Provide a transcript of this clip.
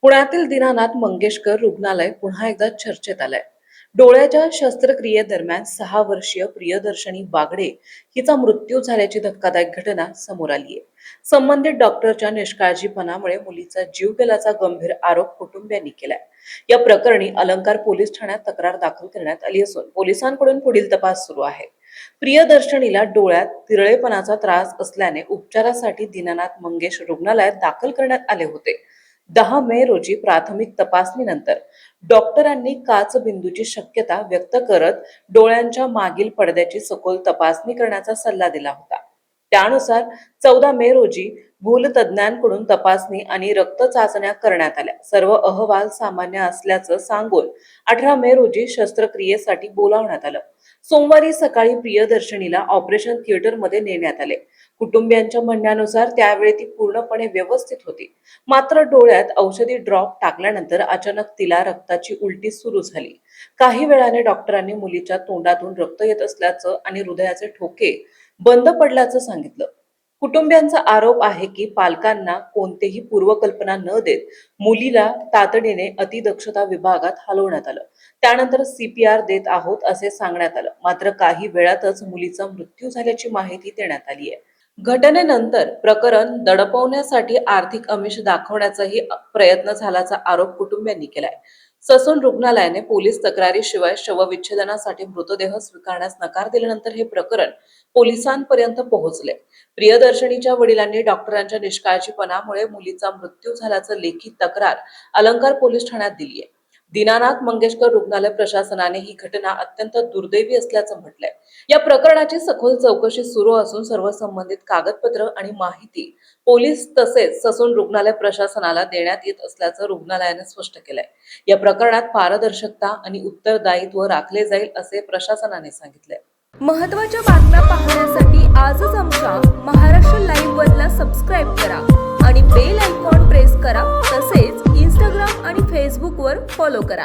पुण्यातील दीनानाथ मंगेशकर रुग्णालय पुन्हा एकदा चर्चेत आलंय. डोळ्याच्या शस्त्रक्रियेदरम्यान 6 वर्षीय प्रियदर्शनी बागडे हिचा मृत्यू झाल्याची धक्कादायक घटना समोर आली आहे. संबंधित डॉक्टरच्या निष्काळजीपणामुळे मुलीचा जीव गेल्याचा गंभीर आरोप कुटुंबियांनी केलाय. या प्रकरणी अलंकार पोलीस ठाण्यात तक्रार दाखल करण्यात आली असून पोलिसांकडून पुढील तपास सुरू आहे. प्रियदर्शनीला डोळ्यात तिरळेपणाचा त्रास असल्याने उपचारासाठी दीनानाथ मंगेश रुग्णालयात दाखल करण्यात आले होते. 10 मे रोजी प्राथमिक तपासणीनंतर डॉक्टरांनी काचबिंदूची शक्यता व्यक्त करत डोळ्यांच्या मागील पडद्याची सखोल तपासणी करण्याचा सल्ला दिला होता. त्यानुसार 14 मे रोजी भूलतज्ञांकडून तपासणी आणि रक्त चाचण्या करण्यात आल्या. सर्व अहवाल सामान्य असल्याचं सांगून 18 मे रोजी शस्त्रक्रियेसाठी बोलावण्यात आलं. सोमवारी सकाळी प्रियदर्शनीला ऑपरेशन थिएटरमध्ये नेण्यात आले. कुटुंबियांच्या म्हणण्यानुसार त्यावेळी ती पूर्णपणे व्यवस्थित होती. मात्र डोळ्यात औषधी ड्रॉप टाकल्यानंतर अचानक तिला रक्ताची उलटी सुरू झाली. काही वेळाने डॉक्टरांनी मुलीच्या तोंडातून रक्त येत असल्याचं आणि हृदयाचे ठोके बंद पडल्याचं सांगितलं. कुटुंबियांचा आरोप आहे की पालकांना कोणतीही पूर्वकल्पना न देत मुलीला तातडीने अतिदक्षता विभागात हलवण्यात आलं. त्यानंतर CPR देत आहोत असे सांगण्यात आलं. मात्र काही वेळातच मुलीचा मृत्यू झाल्याची माहिती देण्यात आली आहे. घटनेनंतर प्रकरण दडपवण्यासाठी आर्थिक आमिष दाखवण्याचाही प्रयत्न झाल्याचा आरोप कुटुंबियांनी केलाय. ससून रुग्णालयाने पोलीस तक्रारीशिवाय शवविच्छेदनासाठी मृतदेह स्वीकारण्यास नकार दिल्यानंतर हे प्रकरण पोलिसांपर्यंत पोहोचले. प्रियदर्शनीच्या वडिलांनी डॉक्टरांच्या निष्काळजीपणामुळे मुलीचा मृत्यू झाल्याचं लेखी तक्रार अलंकार पोलीस ठाण्यात दिली आहे. दीनानाथ मंगेशकर रुग्णालय प्रशासनाने ही घटना अत्यंत दुर्दैवी असल्याचं म्हटलंय. या प्रकरणाची सखोल चौकशी सुरू असून सर्व संबंधित कागदपत्र आणि माहिती पोलीस तसेच ससून रुग्णालय प्रशासनाला देण्यात येत असल्याचं रुग्णालयाने स्पष्ट केलंय. या प्रकरणात पारदर्शकता आणि उत्तरदायित्व राखले जाईल असे प्रशासनाने सांगितले. महत्त्वाच्या बातम्या पाहण्यासाठी आजच आमच्या महाराष्ट्र लाईव्ह वरला सबस्क्राईब करा आणि बेल आयकॉन प्रेस करा. तसेच Instagram आणि Facebook वर फॉलो करा.